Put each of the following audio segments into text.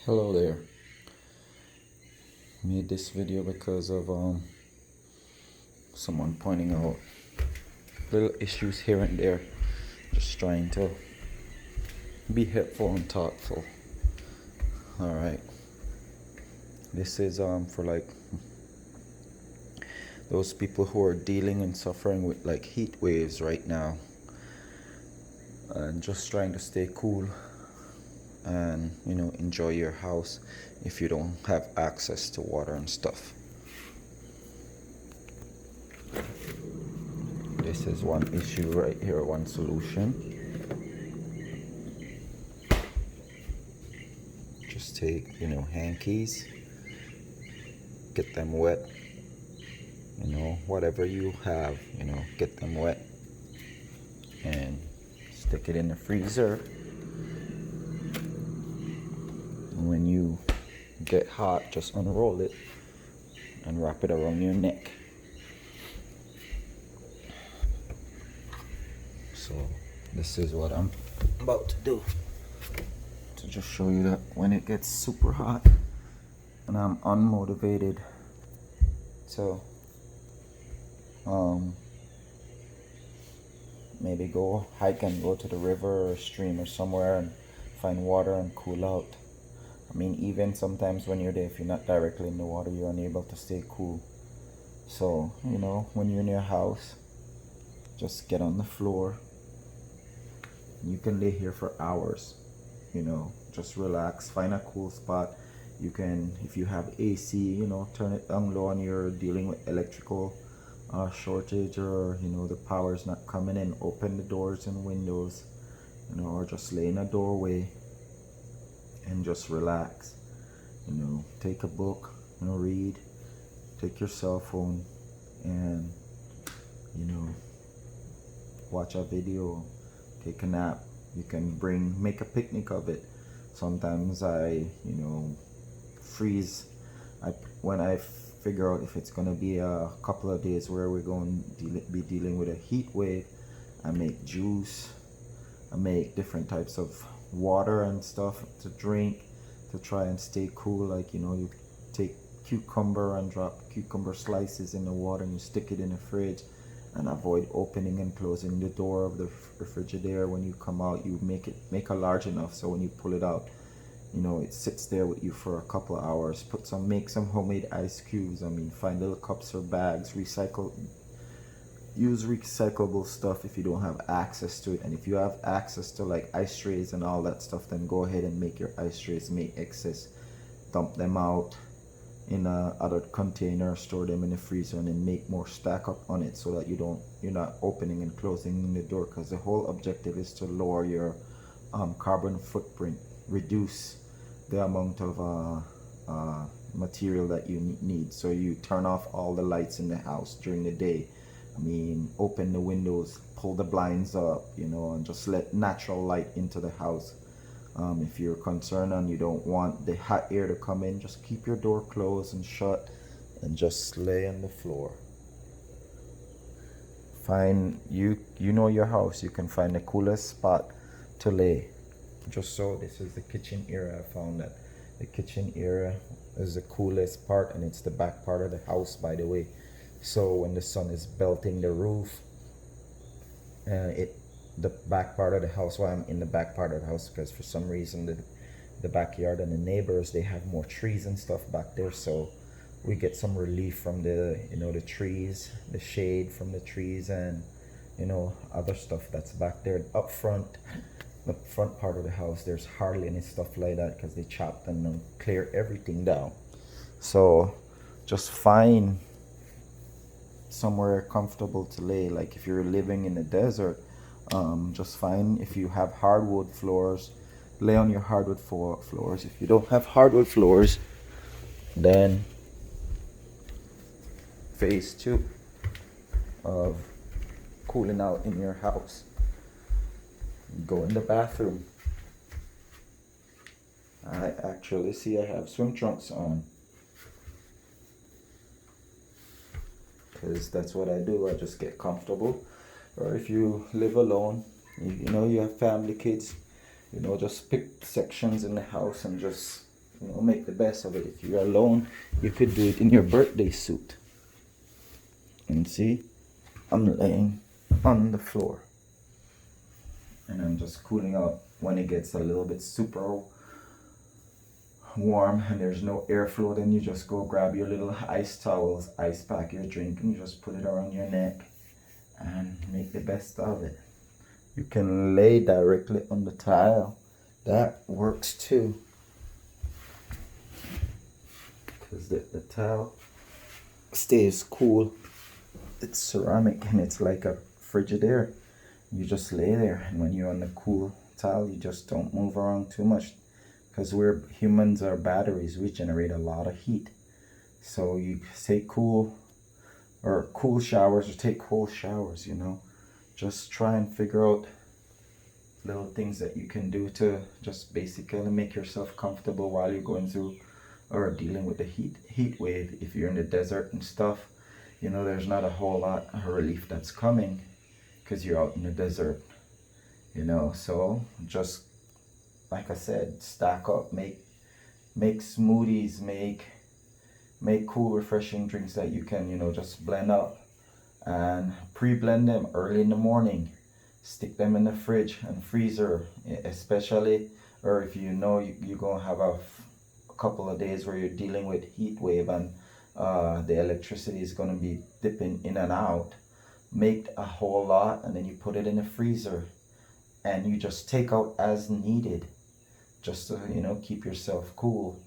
Hello there. Made this video because of someone pointing out little issues here and there. Just trying to be helpful and thoughtful. All right. This is for like those people who are dealing and suffering with like heat waves right now, and just trying to stay cool and enjoy your house if you don't have access to water and stuff. This is one issue right here, one solution. Just take hankies, get them wet, whatever you have, get them wet and stick it in the freezer. And when you get hot, just unroll it and wrap it around your neck. So this is what I'm about to do, to just show you that when it gets super hot and I'm unmotivated to maybe go hike and go to the river or stream or somewhere and find water and cool out. I mean, even sometimes when you're there, if you're not directly in the water, you're unable to stay cool. So when you're in your house, just get on the floor. You can lay here for hours, just relax, find a cool spot. You can, if you have AC, turn it down low and you're dealing with electrical shortage, or the power's not coming in, open the doors and windows, or just lay in a doorway and just relax. Take a book, read, take your cell phone and watch a video, take a nap. You can make a picnic of it. Sometimes I freeze. When I figure out if it's going to be a couple of days where we're going to be dealing with a heat wave, I make juice. I make different types of water and stuff to drink to try and stay cool. Like you take cucumber and drop cucumber slices in the water and you stick it in the fridge, and avoid opening and closing the door of the refrigerator. When you come out, you make a large enough so when you pull it out, it sits there with you for a couple of hours. Make some homemade ice cubes. I mean, find little cups or bags, use recyclable stuff if you don't have access to it. And if you have access to like ice trays and all that stuff, then go ahead and make your ice trays. Make excess, dump them out in a other container, store them in the freezer, and then make more, stack up on it, so that you're not opening and closing the door, because the whole objective is to lower your carbon footprint, reduce the amount of material that you need. So you turn off all the lights in the house during the day. I mean, open the windows, pull the blinds up, and just let natural light into the house. If you're concerned and you don't want the hot air to come in, just keep your door closed and shut and just lay on the floor. Find you know your house, you can find the coolest spot to lay. Just so this is the kitchen area. I found that the kitchen area is the coolest part, and it's the back part of the house, by the way. So when the sun is belting the roof, the back part of the house, why I'm in the back part of the house, because for some reason the backyard and the neighbors, they have more trees and stuff back there, so we get some relief from the the trees, the shade from the trees, and other stuff that's back there. Up front, the front part of the house, there's hardly any stuff like that, because they chopped and clear everything down. So just find somewhere comfortable to lay. Like if you're living in the desert, just find, if you have hardwood floors, lay on your hardwood floors. If you don't have hardwood floors, then phase 2 of cooling out in your house, go in the bathroom. I actually see I have swim trunks on, because that's what I do. I just get comfortable. Or if you live alone, you have family, kids, just pick sections in the house and just You know, make the best of it. If you're alone, you could do it in your birthday suit. And see, I'm laying on the floor. And I'm just cooling out. When it gets a little bit super warm and there's no airflow, then you just go grab your little ice towels, ice pack your drink, and you just put it around your neck and make the best of it. You can lay directly on the tile. That works too. Because the tile stays cool. It's ceramic and it's like a Frigidaire. You just lay there, and when you're on the cool tile, you just don't move around too much. Because we're humans are batteries, we generate a lot of heat. So you take cool showers or take cold showers, you know. Just try and figure out little things that you can do to just basically make yourself comfortable while you're going through or dealing with the heat wave. If you're in the desert and stuff, you know, there's not a whole lot of relief that's coming because you're out in the desert, you know. So just like I said, stack up, make smoothies, make cool, refreshing drinks that you can, you know, just blend up and pre-blend them early in the morning. Stick them in the fridge and freezer, especially, or if you know you're gonna have a couple of days where you're dealing with heat wave and the electricity is gonna be dipping in and out. Make a whole lot and then you put it in the freezer and you just take out as needed, just to, you know, keep yourself cool.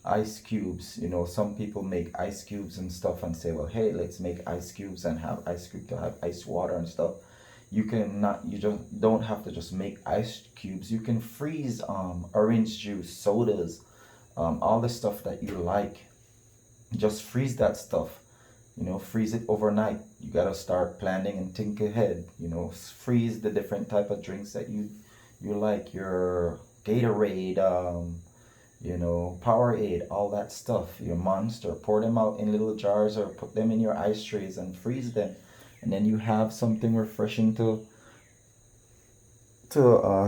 Ice cubes, you know, some people make ice cubes and stuff and say, well, hey, let's make ice cubes and have ice cube to have ice water and stuff. You just don't have to just make ice cubes. You can freeze orange juice, sodas, all the stuff that you like. Just freeze that stuff, you know, freeze it overnight. You gotta start planning and think ahead, you know. Freeze the different type of drinks that you like, your Gatorade, you know, Powerade, all that stuff, your Monster. Pour them out in little jars or put them in your ice trays and freeze them, and then you have something refreshing to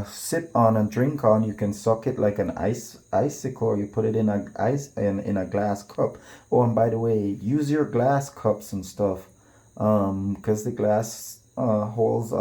sip on and drink on. You can suck it like an icicle, or you put it in a glass cup. Oh, and by the way, use your glass cups and stuff, because the glass holds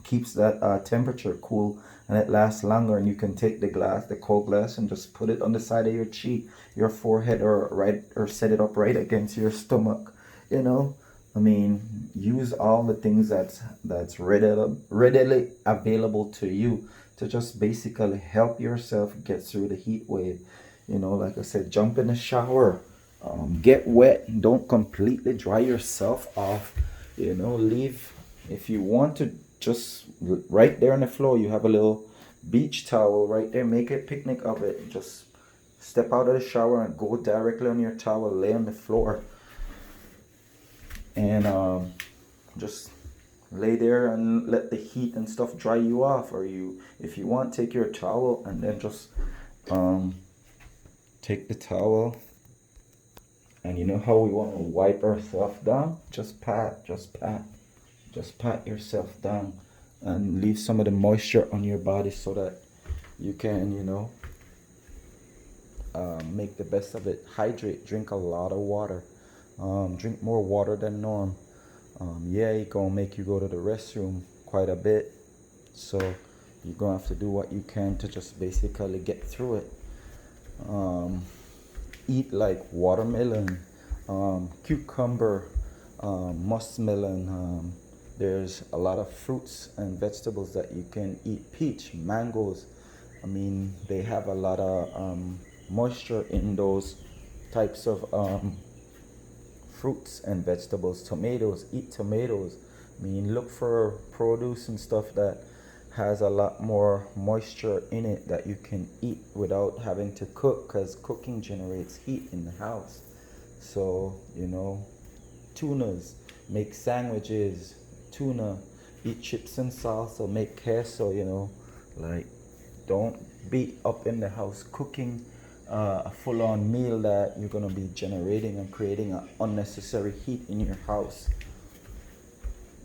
keeps that temperature cool, and it lasts longer. And you can take the cold glass, and just put it on the side of your cheek, your forehead, or set it up right against your stomach, you know. I mean, use all the things that's readily available to you to just basically help yourself get through the heat wave. You know, like I said, jump in the shower, get wet, don't completely dry yourself off. You know, leave, if you want to, just right there on the floor, you have a little beach towel right there, make a picnic of it. Just step out of the shower and go directly on your towel, lay on the floor, and just lay there and let the heat and stuff dry you off. Or if you want, take your towel and then just take the towel, and you know how we want to wipe ourselves down, just pat yourself down and leave some of the moisture on your body so that you can, you know, make the best of it. Hydrate, drink a lot of water. Drink more water than norm. Yeah, it's gonna make you go to the restroom quite a bit, so you're gonna have to do what you can to just basically get through it. Eat like watermelon, cucumber, muskmelon. There's a lot of fruits and vegetables that you can eat. Peach, mangoes. I mean, they have a lot of moisture in those types of fruits and vegetables. Tomatoes, eat tomatoes. I mean, look for produce and stuff that has a lot more moisture in it that you can eat without having to cook, because cooking generates heat in the house. So, you know, tunas, make sandwiches, tuna, eat chips and salsa, make queso, you know. Like, don't be up in the house cooking a full-on meal that you're going to be generating and creating an unnecessary heat in your house.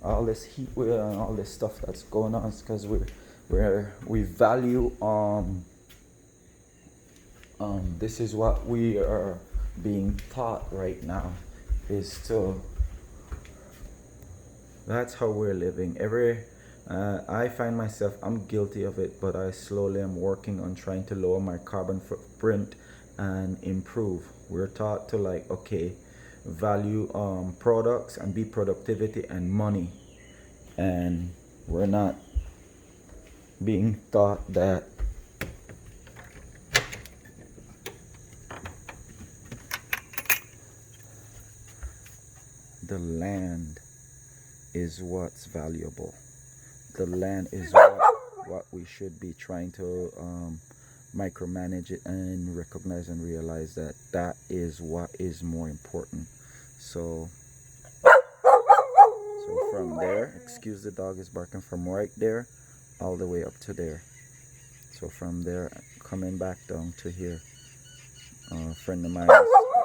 All this heat wave and all this stuff that's going on is because we value This is what we are being taught right now, is to, that's how we're living. I find myself, I'm guilty of it, but I slowly am working on trying to lower my carbon footprint and improve. We're taught to, like, okay, value products and be productivity and money, and we're not being taught that the land is what's valuable. The land is what we should be trying to micromanage it and recognize and realize that that is what is more important. So from there, excuse the dog is barking, from right there all the way up to there. So from there, coming back down to here, a friend of mine,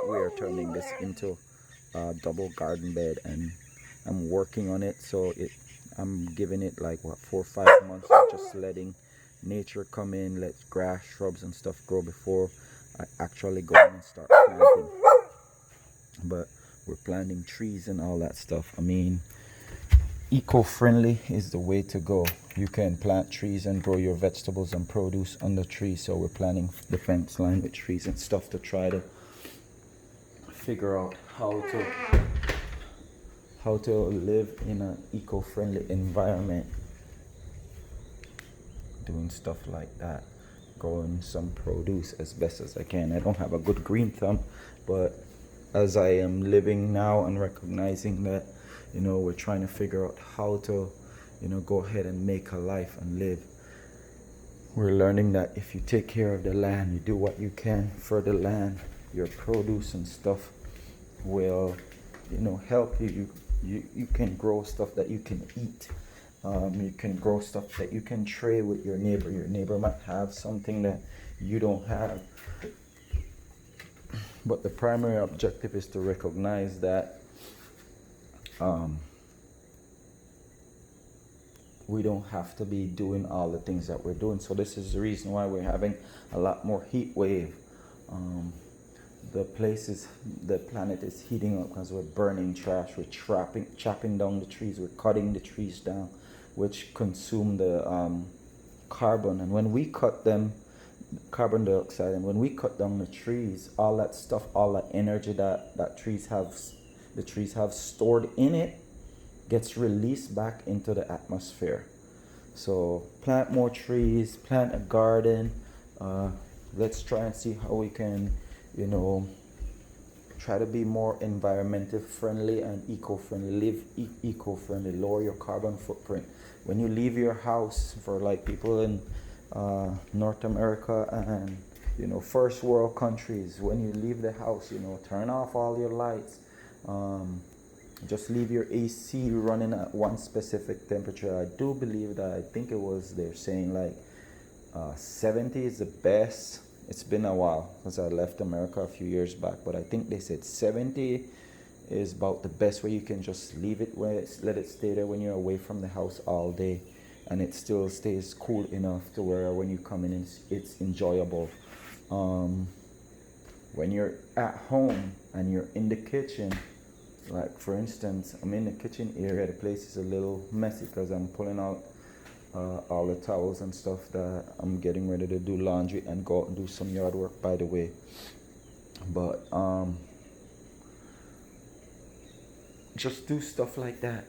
we are turning this into a double garden bed, and I'm working on it. So I'm giving it like what, 4 or 5 months of just letting nature come in, let grass, shrubs and stuff grow before I actually go in and start planting. But we're planting trees and all that stuff. I mean, eco-friendly is the way to go. You can plant trees and grow your vegetables and produce on the trees. So we're planting the fence line with trees and stuff to try to figure out how to live in an eco-friendly environment, doing stuff like that, growing some produce as best as I can. I don't have a good green thumb, but as I am living now and recognizing that, we're trying to figure out how to, go ahead and make a life and live. We're learning that if you take care of the land, you do what you can for the land, your produce and stuff will, help you. You can grow stuff that you can eat. You can grow stuff that you can trade with your neighbor. Your neighbor might have something that you don't have. But the primary objective is to recognize that we don't have to be doing all the things that we're doing. So this is the reason why we're having a lot more heat wave. The planet is heating up because we're burning trash, we're chopping down the trees, we're cutting the trees down, which consume the carbon. And when we cut them, carbon dioxide, and when we cut down the trees, all that stuff, all that energy that the trees have stored in it gets released back into the atmosphere. So plant more trees, plant a garden. Let's try and see how we can, try to be more environmentally friendly and eco-friendly. Live eco-friendly, lower your carbon footprint. When you leave your house, for like people in North America and first world countries, when you leave the house, turn off all your lights. Just leave your AC running at one specific temperature. I do believe that, I think it was, they're saying like 70 is the best. It's been a while because I left America a few years back, but I think they said 70 is about the best way. You can just leave it let it stay there when you're away from the house all day, and it still stays cool enough to where when you come in it's enjoyable. When you're at home and you're in the kitchen, like for instance, I'm in the kitchen area, the place is a little messy because I'm pulling out all the towels and stuff that I'm getting ready to do laundry and go out and do some yard work, by the way. But just do stuff like that,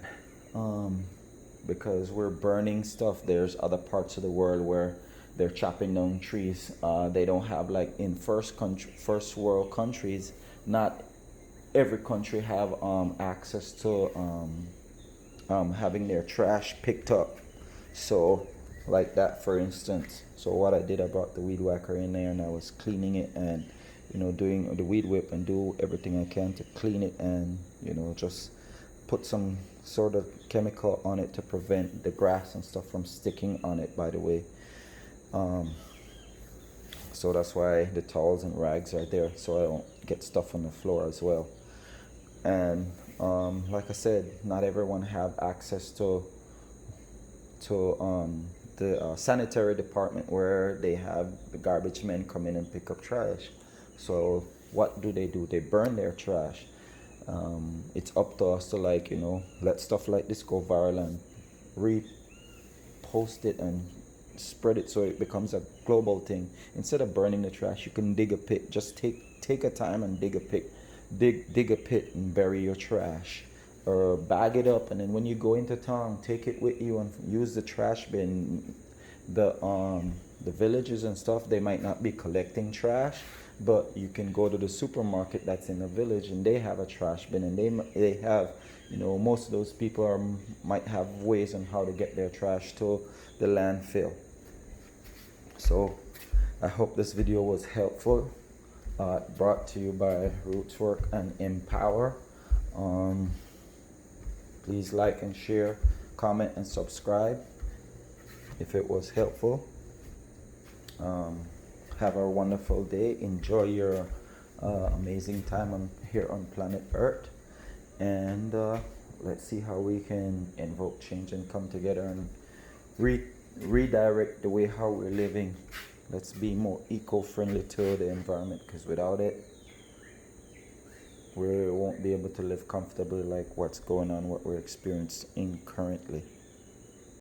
because we're burning stuff. There's other parts of the world where they're chopping down trees. They don't have, like in first world countries, not every country have access to having their trash picked up. So like that, for instance. So what I did, I brought the weed whacker in there and I was cleaning it and doing the weed whip and do everything I can to clean it, and just put some sort of chemical on it to prevent the grass and stuff from sticking on it, by the way. So that's why the towels and rags are there, so I don't get stuff on the floor as well. And like I said, not everyone have access to the sanitary department where they have the garbage men come in and pick up trash. So what do? They burn their trash. It's up to us to, like, let stuff like this go viral and repost it and spread it so it becomes a global thing. Instead of burning the trash, you can dig a pit. Just take a time and dig a pit. Dig a pit and bury your trash, or bag it up, and then when you go into town, take it with you and use the trash bin. The villages and stuff, they might not be collecting trash, but you can go to the supermarket that's in the village and they have a trash bin, and they have, most of those people might have ways on how to get their trash to the landfill. So I hope this video was helpful, brought to you by Rootswork and Empower. Please like and share, comment and subscribe if it was helpful. Have a wonderful day. Enjoy your amazing time here on planet Earth, and let's see how we can invoke change and come together and redirect the way how we're living. Let's be more eco-friendly to the environment, because without it, we won't be able to live comfortably like what's going on, what we're experiencing currently.